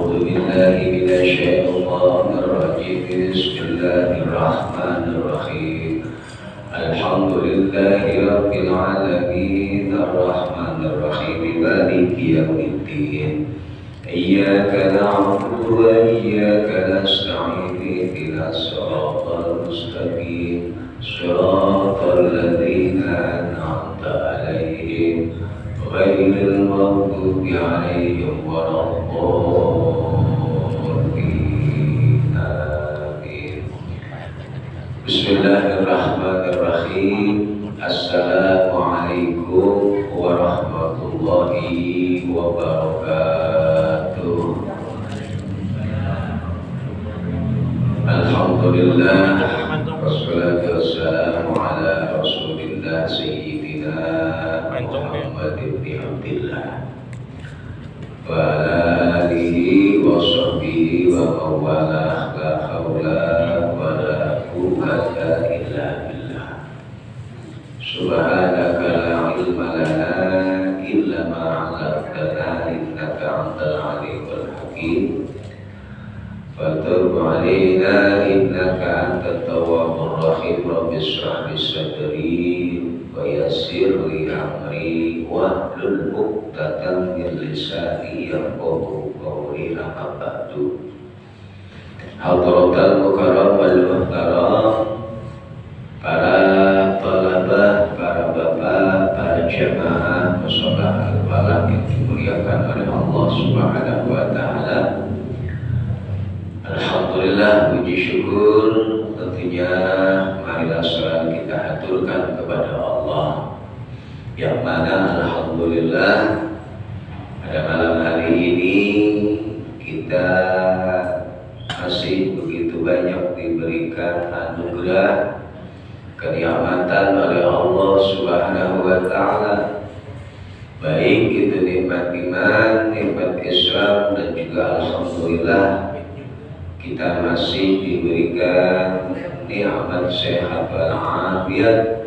أعوذ بالله من الشيطان الرجيم بسم الله الرحمن الرحيم الحمد لله رب العالمين الرحمن الرحيم مالك يوم الدين إياك نعبد وإياك نستعين اهدنا الصراط المستقيم صراط الذين أنعمت عليهم غير المغضوب عليهم ولا الضالين آمين. Bismillahirrahmanirrahim. Assalamualaikum warahmatullahi wabarakatuh. Alhamdulillah wassalatu wassalamu ala rasulillah sayyidina Muhammad ibn Abdillah wa ala alihi wa sahbihi wa mawalah la hawla wa la quwwata illa billah. Subhanaka la ilma lana illa ma 'allamtana innaka antal alimul hakim. Fatub 'alaina innaka antat tawwabur rahim. Rabbi shrah li sadri wa yassir li amri wahlul 'uqdatam min lisani yafqahu qawli. Amma ba'du. Hadratal mukarram wal muhtaram, para talabah, para bapak, para jamaah musholah al-falah yang dimuliakan oleh Allah Subhanahu wa taala. Alhamdulillah, puji syukur tentunya marilah selalu kita haturkan kepada Allah, yang mana alhamdulillah pada malam hari ini kita masih begitu banyak diberikan anugerah kenikmatan oleh Allah Subhanahu wa taala, baik itu nikmat iman, nikmat Islam, dan juga alhamdulillah kita masih diberikan nikmat sehat wal afiat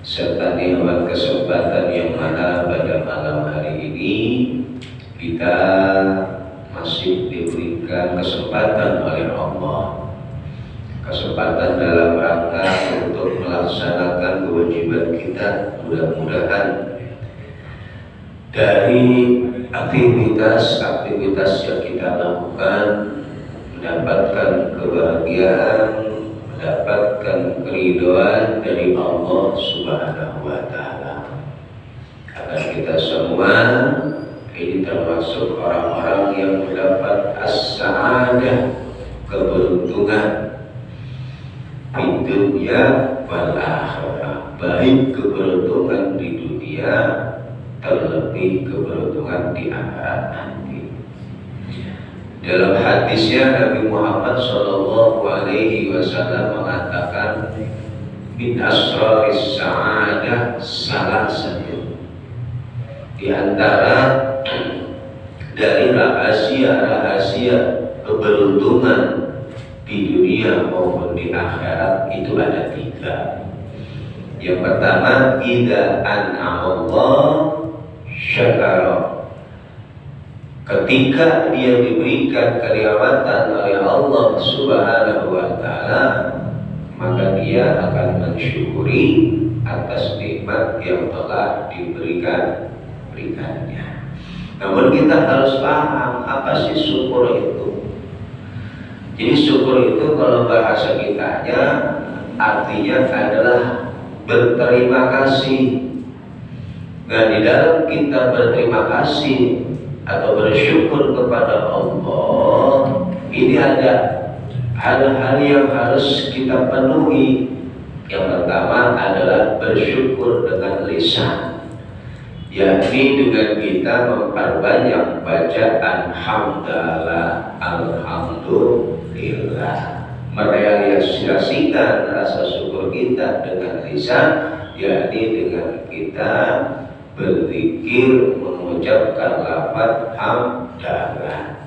serta nikmat kesempatan yang mana pada malam hari ini kita masih diberikan kesempatan oleh Allah, kesempatan dalam rangka untuk melaksanakan kewajiban kita. Mudah-mudahan dari aktivitas-aktivitas yang kita lakukan mendapatkan kebahagiaan, mendapatkan keridhaan dari Allah Subhanahu wa taala. Agar kita semua ini termasuk orang-orang yang mendapat as-sa'adah, keberuntungan di dunia wal akhirah, baik keberuntungan di dunia terlebih keberuntungan di akhirat nanti. Dalam hadisnya Nabi Muhammad SAW mengatakan, min asraris sa'adah salah satu, di antara dari rahasia-rahasia keberuntungan di dunia maupun di akhirat itu ada 3. Yang pertama, idza an'amallah syakara. Ketika dia diberikan kenikmatan oleh Allah Subhanahu wa taala, maka dia akan mensyukuri atas nikmat yang telah diberikannya. Namun kita harus paham apa sih syukur itu. Jadi syukur itu kalau bahasa kitanya artinya adalah berterima kasih. Dan di dalam kita berterima kasih atau bersyukur kepada Allah, ini ada hal-hal yang harus kita penuhi. Yang pertama adalah bersyukur dengan lisan, yakni dengan kita memperbanyak bacaan hamdalah, alhamdulillah, merealisasikan rasa syukur kita dengan lisan, yakni dengan kita berzikir, mengucapkan lafaz hamdalah.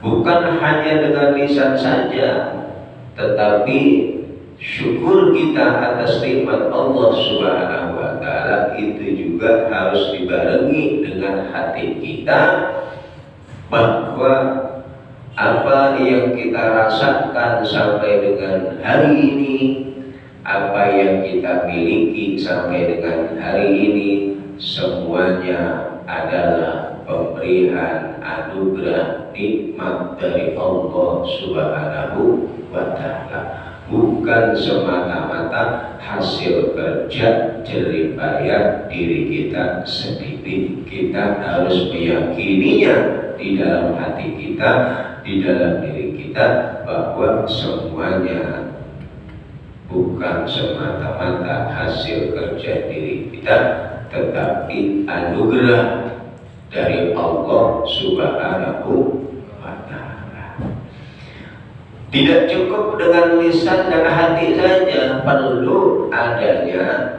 Bukan hanya dengan lisan saja, tetapi syukur kita atas nikmat Allah Subhanahu wa taala itu juga harus dibarengi dengan hati kita bahwa apa yang kita rasakan sampai dengan hari ini, apa yang kita miliki sampai dengan hari ini, semuanya adalah pemberian anugerah nikmat dari Allah Subhanahu wa Ta'ala, bukan semata-mata hasil kerja jerih payah diri kita sendiri. Kita harus meyakininya di dalam hati kita, di dalam diri kita, bahwa semuanya bukan semata-mata hasil kerja diri kita, tetapi anugerah dari Allah Subhanahu wa Ta'ala. Tidak cukup dengan lisan dan hati saja, perlu adanya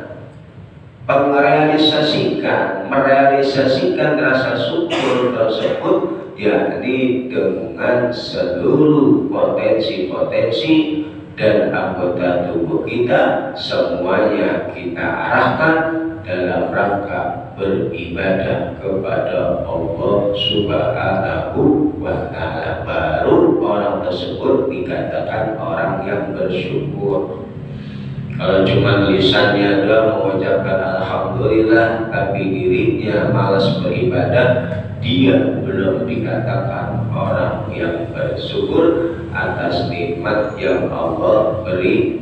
merealisasikan rasa syukur tersebut, yakni dengan seluruh potensi-potensi dan anggota tubuh kita, semuanya kita arahkan dalam rangka beribadah kepada Allah Subhanahu wa Ta'ala. Baru orang tersebut dikatakan orang yang bersyukur. Kalau cuma lisannya doang mengucapkan alhamdulillah, tapi dirinya malas beribadah, dia belum dikatakan orang yang bersyukur atas nikmat yang Allah berikan.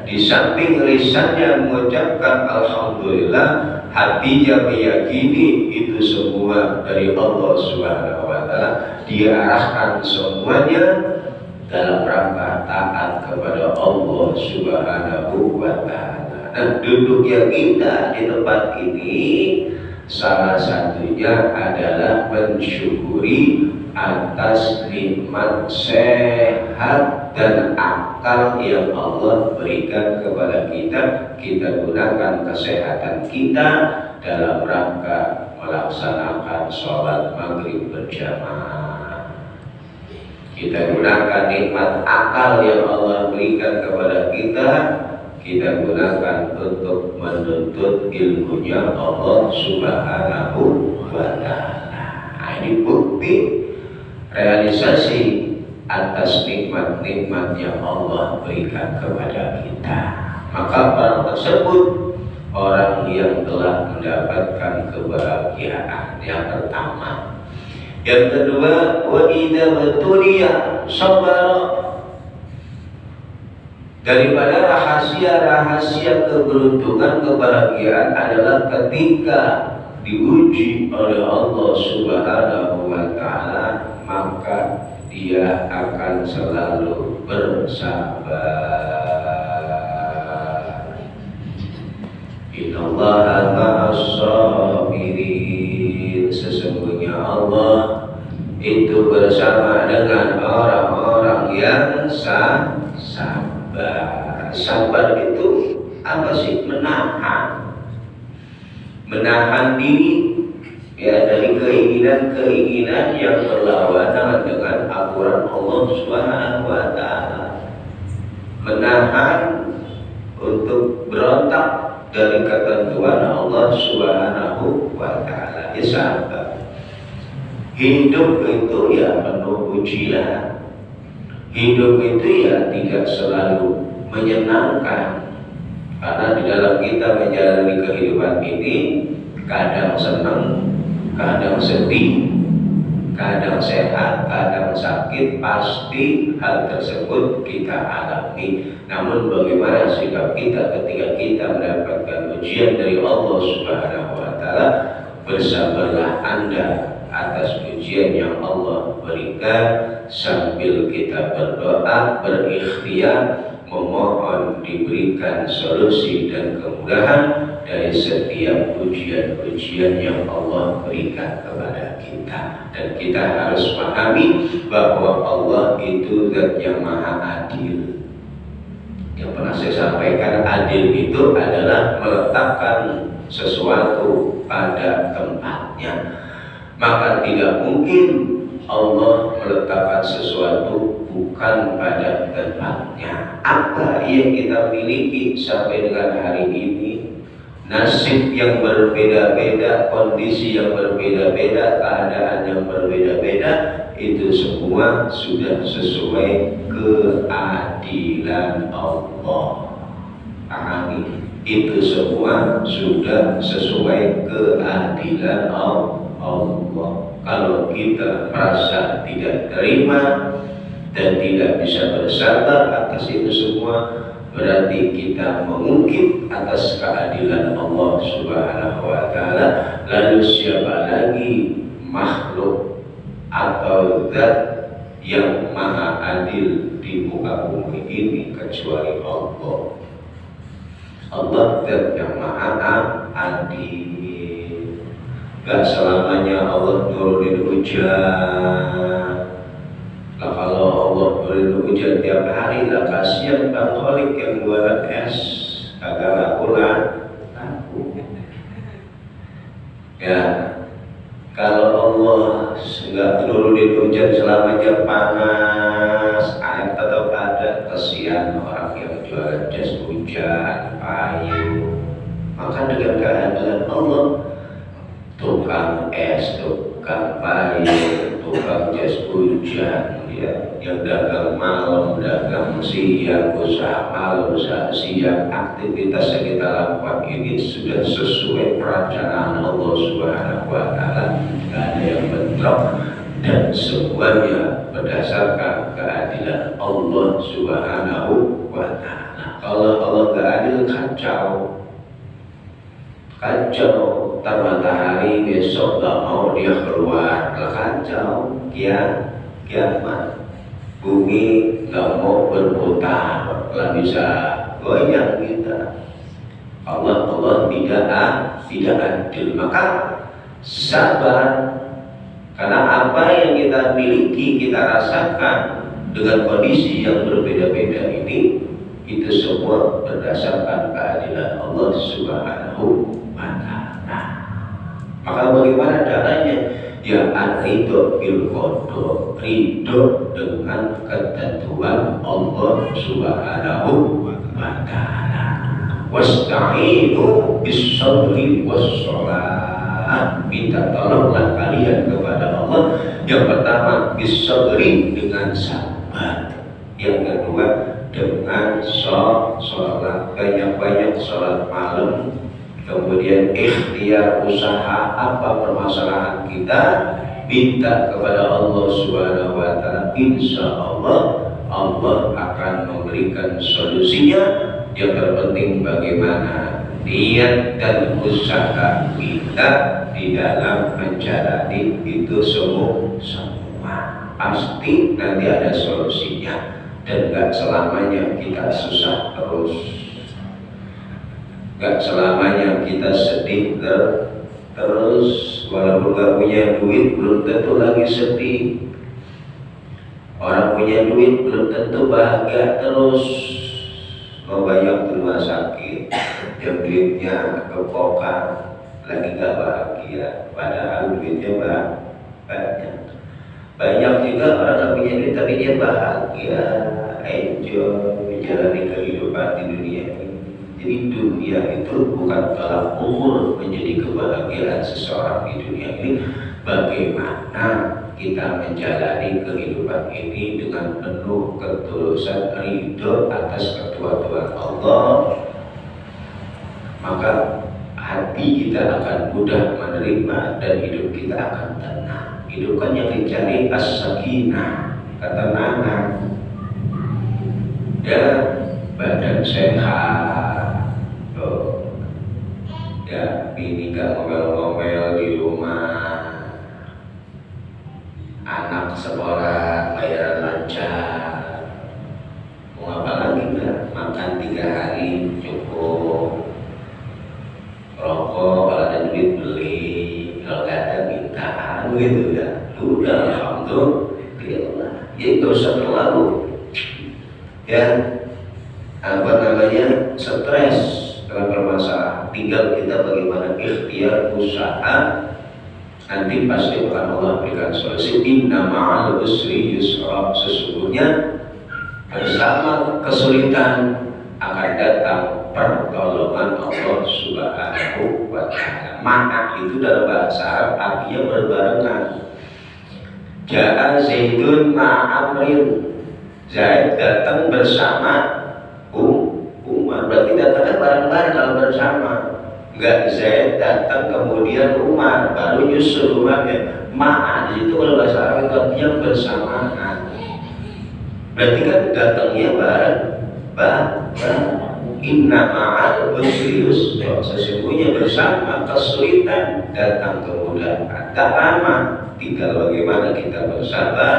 Di samping lisannya mengucapkan alhamdulillah, hatinya meyakini itu semua dari Allah Subhanahu wa Ta'ala. Dia arahkan semuanya dalam rangka taat kepada Allah Subhanahu wa Ta'ala. Dan duduk yang indah di tempat ini salah satunya adalah mensyukuri atas nikmat sehat dan akal yang Allah berikan kepada kita. Kita gunakan kesehatan kita dalam rangka melaksanakan sholat maghrib berjamaah. Kita gunakan nikmat akal yang Allah berikan kepada kita, kita gunakan untuk menuntut ilmunya Allah Subhanahu wa Ta'ala. Ini bukti realisasi atas nikmat-nikmat yang Allah berikan kepada kita. Maka orang tersebut orang yang telah mendapatkan kebahagiaan yang pertama. Yang kedua, wa idza batuliya sabara. Daripada rahasia-rahasia keberuntungan, kebahagiaan adalah ketika diuji oleh Allah Subhanahu wa Ta'ala, maka dia akan selalu bersabar. Innallaha ma'as-sabirin. Sesungguhnya Allah itu bersama dengan orang-orang yang sabar. Sabar itu apa sih? Menahan diri ya dari keinginan-keinginan yang berlawanan dengan aturan Allah Subhanahu wa Ta'ala. Menahan untuk berontak dari ketentuan Allah Subhanahu wa Ta'ala. Ya sabar. Hidup itu ya penuh ujian. Hidup itu ya tidak selalu menyenangkan, karena di dalam kita menjalani kehidupan ini kadang senang, kadang sedih, kadang sehat, kadang sakit. Pasti hal tersebut kita alami. Namun bagaimana sikap kita ketika kita mendapatkan ujian dari Allah Subhanahu wa Ta'ala? Bersabarlah Anda atas ujian yang Allah berikan, sambil kita berdoa, berikhtiar, memohon diberikan solusi dan kemudahan dari setiap ujian-ujian yang Allah berikan kepada kita. Dan kita harus pahami bahwa Allah itu zat yang maha adil. Yang pernah saya sampaikan, adil itu adalah meletakkan sesuatu pada tempatnya. Maka tidak mungkin Allah meletakkan sesuatu bukan pada tempatnya. Apa yang kita miliki sampai dengan hari ini? nasib yang berbeda-beda, kondisi yang berbeda-beda, keadaan yang berbeda-beda, itu semua sudah sesuai keadilan Allah. Pahami? Itu semua sudah sesuai keadilan Allah. Kalau kita merasa tidak terima dan tidak bisa bersabar atas itu semua, berarti kita mengungkit atas keadilan Allah Subhanahu wa Ta'ala. Lalu siapa lagi makhluk atau zat yang maha adil di muka bumi ini kecuali Allah? Allah zat yang maha adil. Gak selamanya Allah nurunin hujan. Nah, kalau Allah nurunin hujan tiap hari, lah kasihan Bang Kholik yang jualan es kagak laku. Ya, kalau Allah nggak nurunin hujan selamanya panas, air tetap ada, kasihan orang yang jualan jas hujan, payung. Maka dengan keadilan Allah, tukang es, tukang payung, tukang jas hujan, ya, yang dagang malam, dagang siang, usaha malam, usaha siang, aktivitas yang kita lakukan ini sudah sesuai perencanaan Allah Subhanahu wa Ta'ala. Tidak ada yang bentrok dan semuanya berdasarkan keadilan Allah Subhanahu wa Ta'ala. Kalau Allah gak adil, kacau. Ntar matahari besok gak mau dia keluar, kacau. Kiamat, bumi gak mau berputar, gak bisa goyang kita. Allah tidak adil. Maka sabar, karena apa yang kita miliki, kita rasakan dengan kondisi yang berbeda-beda ini, itu semua berdasarkan keadilan Allah Subhanahu wa Ta'ala. Maka bagaimana caranya? Ya, ridho bil qada, ridho dengan ketentuan Allah Subhanahu wa Ta'ala. Wasta'inu bis sabri was shalah. Minta tolonglah kalian kepada Allah. Yang pertama bis sabri, dengan sabar. Yang kedua dengan sholat, banyak-banyak sholat malam. Kemudian ikhtiar, usaha apa permasalahan kita, minta kepada Allah Subhanahu wa Ta'ala. Insya Allah Allah akan memberikan solusinya. Yang terpenting bagaimana niat dan usaha kita di dalam menjalani itu semua. Pasti nanti ada solusinya, dan gak selamanya kita susah terus. Gak selamanya kita sedih terus. Walaupun gak punya duit, belum tentu lagi sedih. Orang punya duit belum tentu bahagia terus. Mau banyak di rumah sakit, yang duitnya kepokan, lagi gak bahagia, padahal duitnya banyak. Banyak juga orang gak punya duit tapi dia bahagia, enjoy menjalani kehidupan di dunia ini. Jadi dunia itu bukan tolak ukur menjadi kebahagiaan seseorang di dunia ini. Bagaimana kita menjalani kehidupan ini dengan penuh ketulusan, ridho atas ketuhanan Allah, maka hati kita akan mudah menerima dan hidup kita akan tenang. Hidup kan yang dicari as-sakinah, ketenangan. Ya, badan sehat, ya, bini gak ngomel-ngomel di rumah, anak sekolah bayaran lancar. Mau apa lagi enggak? Makan 3 hari cukup. Rokok kalau ada duit beli, kalau gak ada minta gitu ya. Udah, alhamdulillah. Jadi gak usah terlalu ya stres dengan permasalahan. Tinggal kita bagaimana ikhtiar, usaha. Nanti pasti akan Allah berikan solusi. Inna ma'al usri yusra. Sesungguhnya bersama kesulitan akan datang pertolongan Allah Subhanahu wa Ta'ala. Ma'a itu dalam bahasa Arab artinya berbarengan. Ja'a Zaidun ma'amrin, Zaid datang bersama Umar, berarti datangnya bareng-bareng kalau bersama. Enggak Zaid datang kemudian Umar baru nyusul Umarnya. Ma'a di situ kalau bahasa Arab itu artinya bersamaan. Berarti kan datangnya bareng. Inna ma'al usri yusra, sesungguhnya bersama kesulitan datang kemudahan. Tak lama, tinggal bagaimana kita bersabar,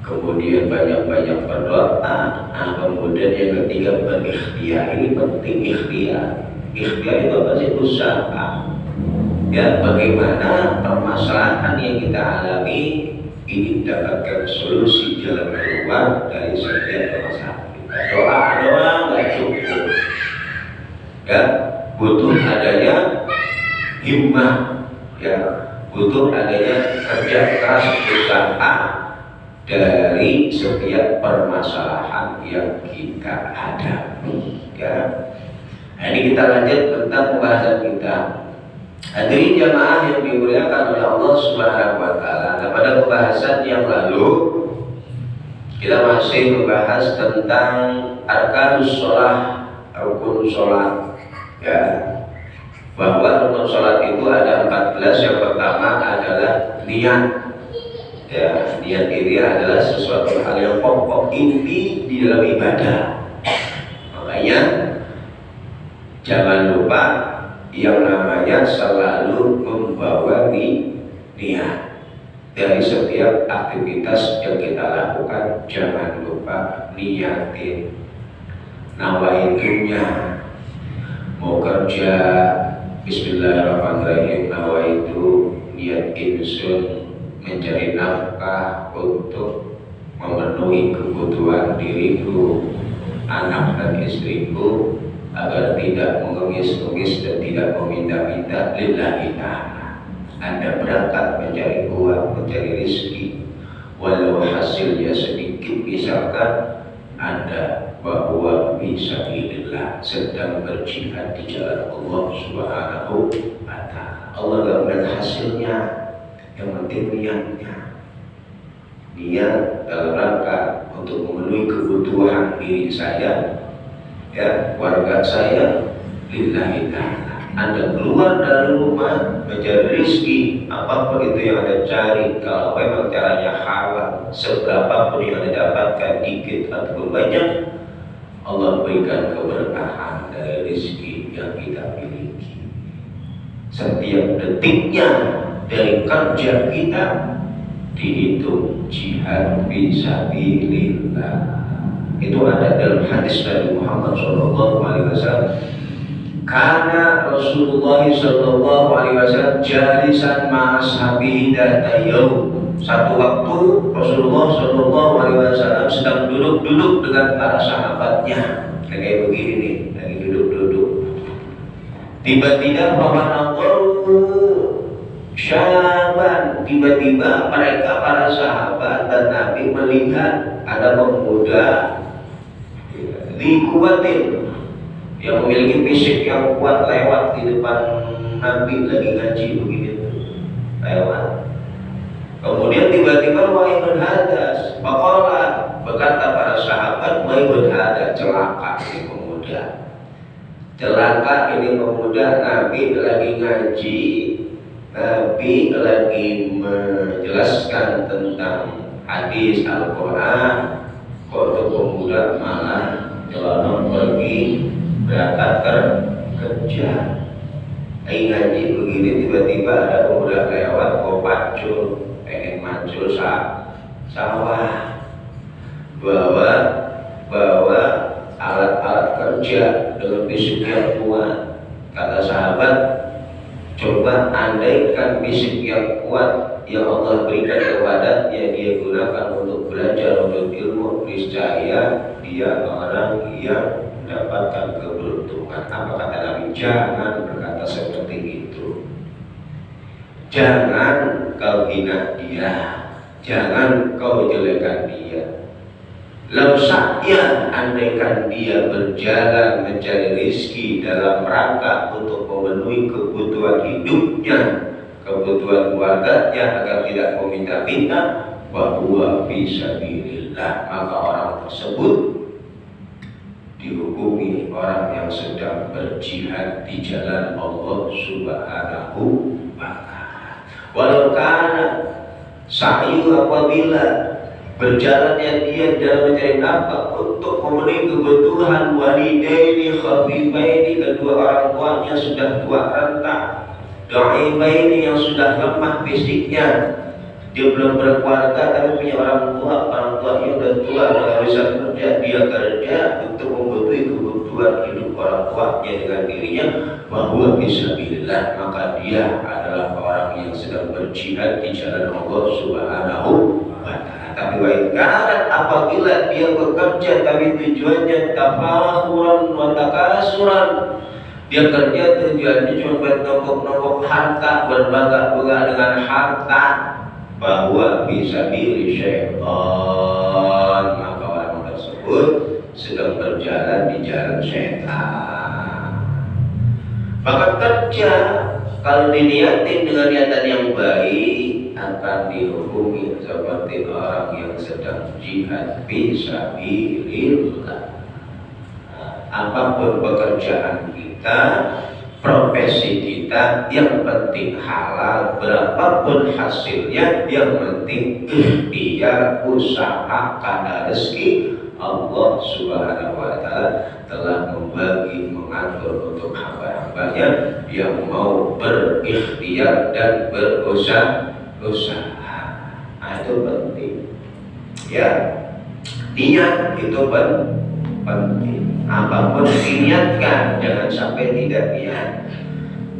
kemudian banyak-banyak berdoa. Kemudian yang ketiga berikhtiar. Ini penting, ikhtiar. Ikhtiar itu apa sih? Usaha. Ya, bagaimana permasalahan yang kita alami ini mendapatkan solusi jalan keluar dari setiap permasalahan. Doa nggak cukup, ya, butuh adanya himmah, ya, butuh adanya kerja keras usaha dari setiap permasalahan yang kita hadapi, ya. Nah, ini kita lanjut tentang pembahasan kita. Hadirin jamaah yang dimuliakan oleh Allah Subhanahu wa Ta'ala. Nah, pada pembahasan yang lalu kita masih membahas tentang arkanus sholat, rukun sholat, ya. Bahwa rukun sholat itu ada 14. Yang pertama adalah niat, ya. Niat ini adalah sesuatu hal yang pokok inti di dalam ibadah. Makanya jangan lupa yang namanya selalu membawa niat. Dari setiap aktivitas yang kita lakukan, jangan lupa niatin, nawaitunya. Mau kerja, bismillahirrahmanirrahim, nawaitu niat insun mencari nafkah untuk memenuhi kebutuhan diriku, anak dan istriku, agar tidak mengemis-ngemis dan tidak meminta-minta. Lillahi ta'ala. Anda berangkat mencari uang, mencari rezeki, walau hasilnya sedikit, misalkan Anda bahwa fisabilillah sedang berjihad di jalan Allah Subhanahu wa Ta'ala. Allah gak melihat hasilnya, yang penting niatnya. Niat dalam rangka untuk memenuhi kebutuhan diri saya, ya, keluarga saya, lillahi ta'ala. Anda keluar dari rumah mencari rezeki, apapun itu yang Anda cari, kalau memang caranya halal, seberapapun yang Anda dapatkan, dikit ataupun banyak, Allah berikan keberkahan dari rezeki yang kita miliki. Setiap detiknya dari kerja kita dihitung jihad fisabilillah. Itu ada dalam hadis dari Muhammad SAW. Karena Rasulullah SAW jalisan ma'ashabihi data yaum. Satu waktu Rasulullah SAW sedang duduk-duduk dengan para sahabatnya. Kayak begini nih, lagi duduk-duduk. Tiba-tiba syaban, tiba-tiba mereka para sahabat dan Nabi melihat ada pemuda dikuatin yang memiliki fisik yang kuat lewat di depan Nabi lagi ngaji begitu, lewat. Kemudian tiba-tiba wahai berhadas, maqala, berkata para sahabat, wahai berhadas, celaka ini pemuda. Celaka ini pemuda, Nabi lagi ngaji, Nabi lagi menjelaskan tentang hadis Al-Quran, kok itu pemuda malah nyelonong pergi berangkat kerja. Lagi ngaji begini, tiba-tiba ada pemuda lewat, kok pacul, pengen mancul sawah, bawa alat-alat kerja dengan fisik yang kuat. Kata sahabat, coba andaikan fisik yang kuat yang Allah berikan kepada yang dia gunakan untuk belajar untuk ilmu, niscaya dia orang yang mendapatkan keberuntungan. Apa kata Nabi? Jangan berkata seperti itu. Jangan kau hina dia, jangan kau jelekan dia. Lau sa'ya, andaikan dia berjalan mencari rizki dalam rangka untuk memenuhi kebutuhan hidupnya, kebutuhan keluarganya agar tidak meminta-minta, bahwa fisabilillah, maka orang tersebut dihukumi orang yang sedang berjihad di jalan Allah Subhanahu wa ta'ala. Walau kana sa'yu, apabila berjalannya dia dalam mencari nafkah untuk memenuhi kebutuhan walidaini khafifaini, kedua orang tuanya sudah tua renta, dha'ifaini yang sudah lemah fisiknya, dia belum berkeluarga tapi punya orang tuanya udah tua, udah bisa kerja, dia kerja untuk memenuhi kebutuhan hidup orang tuanya dengan dirinya, bahwa fisabilillah, maka dia adalah orang yang sedang berjihad di jalan Allah Subhanahu wa ta'ala. Tapi wa'inkaran, apabila dia bekerja tapi tujuannya tafakhuran wa takasuran, dia kerja tujuannya cuma buat nombok-nombok harta, berbangga-bangga dengan harta, bahwa fisabili syaitan, maka orang tersebut sedang berjalan di jalan syaitan. Maka kerja kalau diniatin dengan niatan yang baik akan dihukumi seperti orang yang sedang jihad fisabilillah. Apapun pekerjaan kita, profesi kita, yang penting halal, berapapun hasilnya, yang penting ikhtiar, usaha, karena rezeki Allah Subhanahu wa ta'ala telah membagi, mengatur untuk hamba-hambanya yang mau berikhtiar dan berusaha. Nah, itu penting ya, niat itu penting. Apapun diniatkan, jangan sampai tidak niat.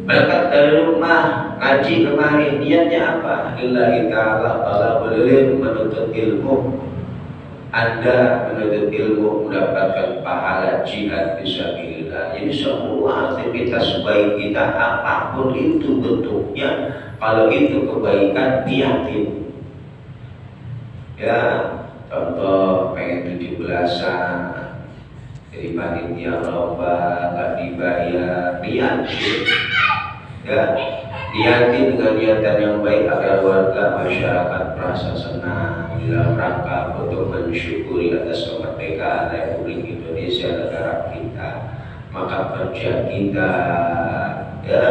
Berangkat dari rumah ngaji kemarin, niatnya apa? Lillahi ta'ala, talabul ilm, menuntut ilmu. Anda menuntut ilmu mendapatkan pahala jihad fisabilillah. Jadi semua aktivitas baik kita, apapun itu bentuknya, kalau itu kebaikan, niatin. Ya, contoh pengen 17-an, jadi panitia lomba nggak dibayar, niatin. Ya, niatin dengan niatan yang baik agar warga masyarakat merasa senang dalam rangka untuk mensyukuri atas kemerdekaan Republik Indonesia negara kita. Maka kerja kita, ya,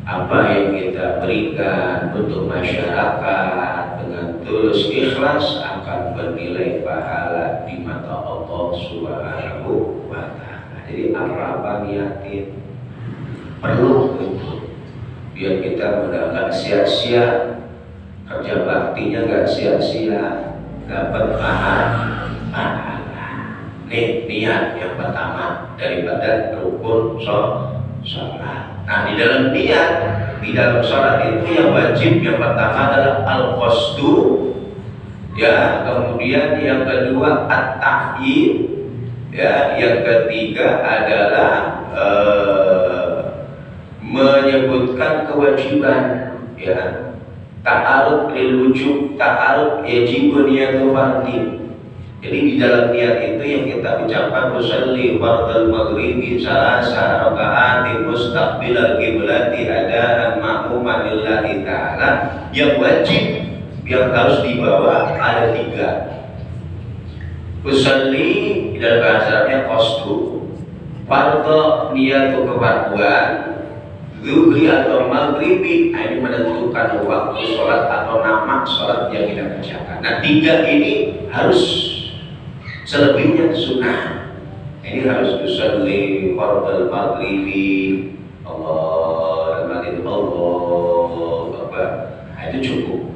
apa yang kita berikan untuk masyarakat dengan tulus ikhlas akan bernilai pahala di mata Allah Subhanahu wa ta'ala. Jadi apa niatin perlu itu, biar kita nggak sia-sia kerja baktinya, nggak sia-sia dapat pahala. Nih niat yang pertama daripada rukun sholat. Nah, di dalam niat, di dalam sholat itu yang wajib yang pertama adalah al-qasdu, ya, kemudian yang kedua at-tahyin, ya, yang ketiga adalah menyebutkan kewajiban, ya, ta'arud lil wujub, ta'arud yajibu niyatul fardhi. Jadi di dalam niat itu yang kita ucapkan, usolli fardal maghribi salasa raka'atin mustaqbilal qiblati adaan ma'muman lillahi ta'ala. Yang wajib yang harus dibawa ada 3. Usolli dalam bahasa Arabnya qasdu, fardhu niyatu kefarduan, zuhri atau maghribi, ini menentukan waktu sholat atau nama sholat yang kita kerjakan. Nah, 3 ini harus, selebihnya sunnah. Ini harus usolli fardal maghribi, Allah Akbar, itu cukup.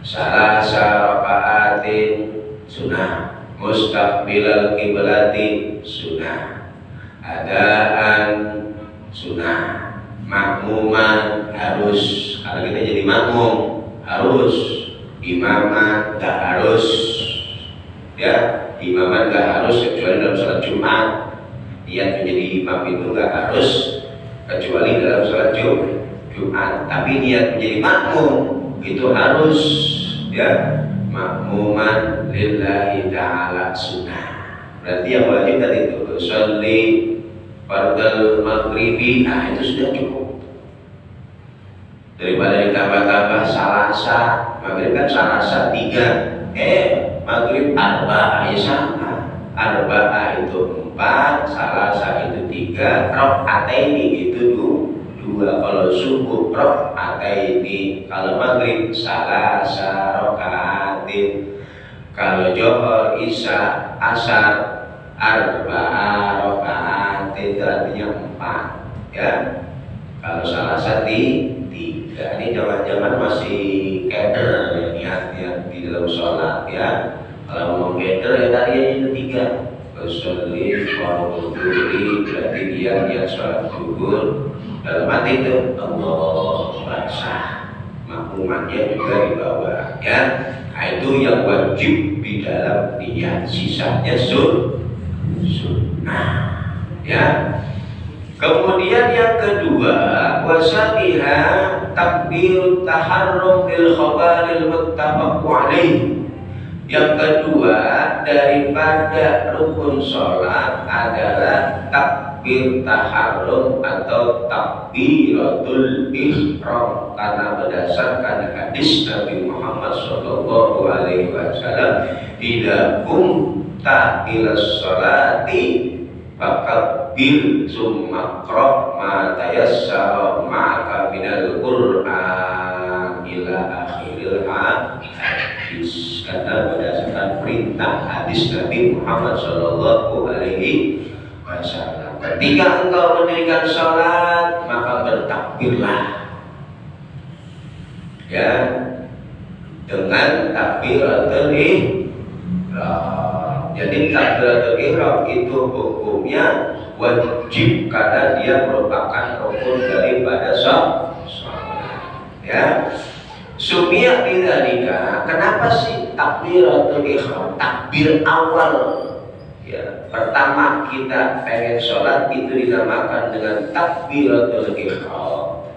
Salasa raka'atin sunnah, mustaqbilal qiblati sunnah, adaan sunnah, makmuman harus, kalau kita jadi makmum harus, imaman gak harus, ya, imaman gak harus kecuali dalam sholat Jumat. Niat menjadi imam itu gak harus kecuali dalam sholat Jumat. Tapi niat menjadi makmum itu harus, ya. makmuman lillahi ta'ala sunnah. Berarti yang wajib tadi itu sholli fardal maghribi, nah itu sudah cukup. Daripada ditambah-tambah salasa, maghrib kan salasa 3, maghrib arba'ah ya sama. Arba'ah itu 4, salasa itu 3, rakaataini itu 2. Kalau subuh rakaataini, kalau maghrib salasa rakaatin, kalau johor, isya, asar arba'ah rakaatin, itu artinya 4 ya. Kalau salasa 3. Ini zaman-zaman masih keder ya, niat-niat di dalam sholat ya. Kalau mau keder ya tadi itu 3. Sholli fardhu dhuhri, berarti dia niat sholat zuhur. Dalam hati itu Allah basah, makmumannya juga di bawah ya. Nah, itu yang wajib di dalam niat, sisanya sunnah ya. Kemudian yang kedua, wasabiha takbir taharrum bil khabaril muttafaq alaih. Yang kedua daripada rukun sholat adalah takbir taharrum atau takbiratul ihram, karena berdasarkan hadis Nabi Muhammad sallallahu alaihi wasallam, idza qumta ila sholati fakabbir summa qra ma tayassara ma'aka minal Qur'an ila akhiril hadis. Karena berdasarkan perintah hadis Nabi Muhammad sallallahu alaihi wasallam, ketika engkau mendirikan salat maka bertakbirlah ya, dengan takbiratul ihram. Jadi takbiratul ihram itu hukumnya wajib karena dia merupakan rukun daripada sholat ya. Sumia bidzalika, kenapa sih takbiratul ihram, takbir awal ya, pertama kita pengen sholat itu dinamakan dengan takbiratul ihram.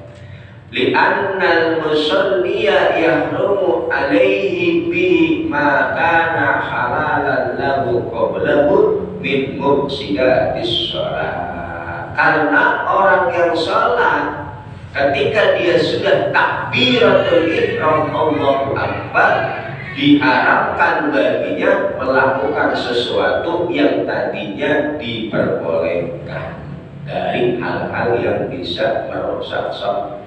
Li'annal musalliya yahrumu alaihi bihi ma kana halalan lahu qablahu min mufsidatis sholat. Karena orang yang sholat ketika dia sudah takbiratul ihram Allahu Akbar, diharapkan baginya melakukan sesuatu yang tadinya diperbolehkan dari hal-hal yang bisa merusak sholat.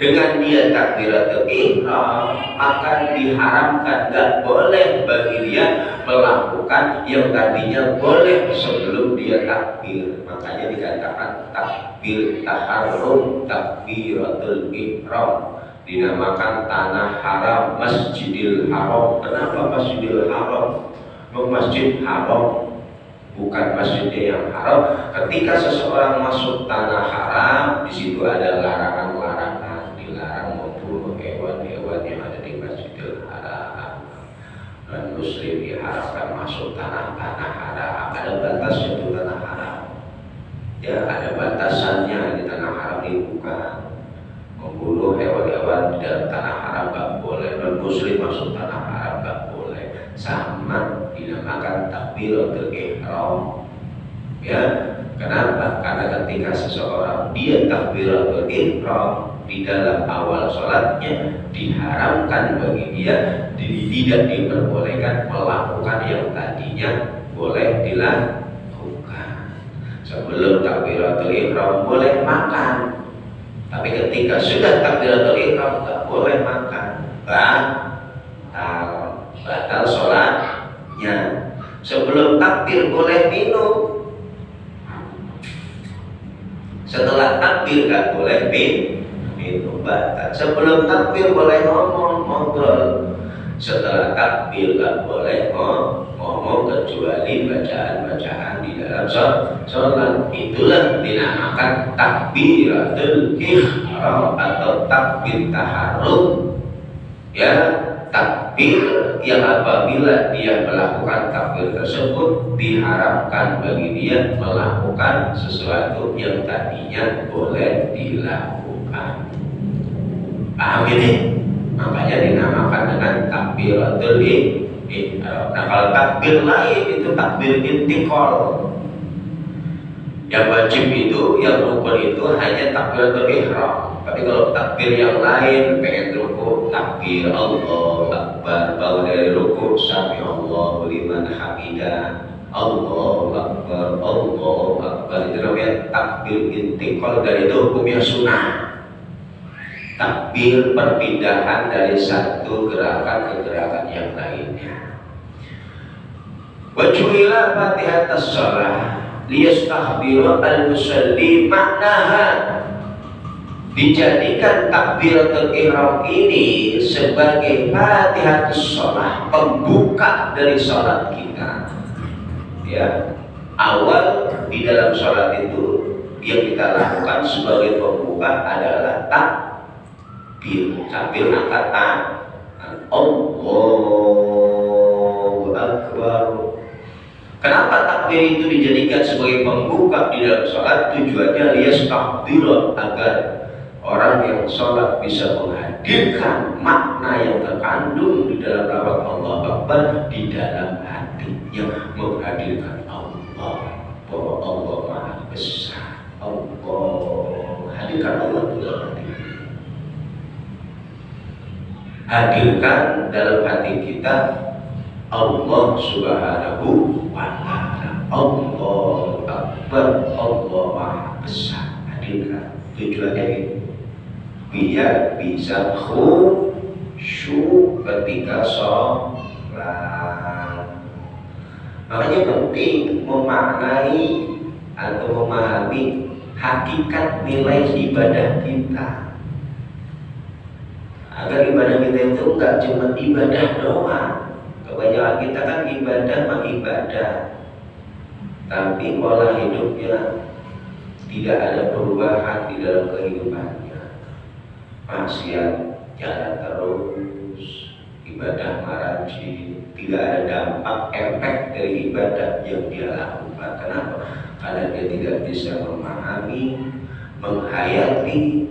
Dengan dia takbiratul ihram akan diharamkan, gak boleh bagi dia melakukan yang tadinya boleh sebelum dia takbir. Makanya dikatakan takbir taharrum, takbiratul ihram, dinamakan tanah haram, Masjidil Haram. Kenapa Masjidil Haram? Masjid haram, bukan masjidnya yang haram. Ketika seseorang masuk tanah haram, di situ ada larangan-larangan, dilarang membunuh hewan-hewan yang ada di Masjidil Haram. Dan muslim diharapkan masuk tanah-tanah haram. Ada batasnya itu tanah haram. Ya, ada batasannya. Di tanah haram ini bukan membunuh hewan-hewan di dalam tanah haram gak boleh. Dan muslim masuk tanah haram gak boleh. Sama dinamakan takbiratul ihram. Ya, kenapa? Karena ketika seseorang dia takbiratul ihram di dalam awal sholatnya, diharamkan bagi dia, tidak diperbolehkan melakukan yang tadinya boleh dilakukan. Sebelum takbiratul ihram boleh makan, tapi ketika sudah takbiratul ihram tak boleh makan, batal sholatnya. Sebelum takbir boleh minum, setelah takbir gak boleh minum, batal. Sebelum takbir boleh ngobrol, setelah takbir gak boleh ngomong kecuali bacaan-bacaan di dalam sholat. Itulah dinamakan takbiratul ihram atau takbir taharrum ya. Takbir yang apabila dia melakukan takbir tersebut diharapkan bagi dia melakukan sesuatu yang tadinya boleh dilakukan. Paham ini? Makanya dinamakan dengan takbir takbiratul ihram. Nah, kalau takbir lain itu takbir intiqal. Yang wajib itu, yang rukun itu hanya takbiratul ihram. Tapi kalau takbir yang lain, pengen ruku, takbir Allahu Akbar, bangun dari ruku, sami Allahu liman hamidah, Allahu Akbar, Allahu Akbar. Itu namanya takbir intiqal, dan itu hukumnya sunnah. Takbir perpindahan dari satu gerakan ke gerakan yang lainnya. Wa ju'ila fatihatas shalah liyastahbiru al-musalli maknaha. Dijadikan takbiratul ihram ini sebagai fatihatus shalah, pembuka dari salat kita. Ya, awal di dalam salat itu yang kita lakukan sebagai pembuka adalah takbir sambil angkat tangan. Allahu Akbar. Kenapa takbir itu dijadikan sebagai pembuka di dalam salat? Tujuannya liyastahbiru, agar orang yang sholat bisa menghadirkan makna yang terkandung di dalam lafaz Allahu Akbar di dalam hatinya, menghadirkan Allah, bahwa Allah Maha Besar. Allah, hadirkan Allah di dalam hati. Hadirkan dalam hati kita Allah Subhanahu wa Ta'ala. Allahu Akbar, Allah Maha Besar. Hadirkan. Tujuannya itu biar bisa khusyuk ketika sholat. Makanya penting memaknai atau memahami hakikat nilai ibadah kita, agar ibadah kita itu enggak cuma ibadah doang. Kebanyakan kita kan ibadah, tapi pola hidupnya tidak ada perubahan di dalam kehidupannya. Maksiat jalan terus, ibadah marajin, tidak ada dampak efek dari ibadah yang dia lakukan. Kenapa? Karena dia tidak bisa memahami, menghayati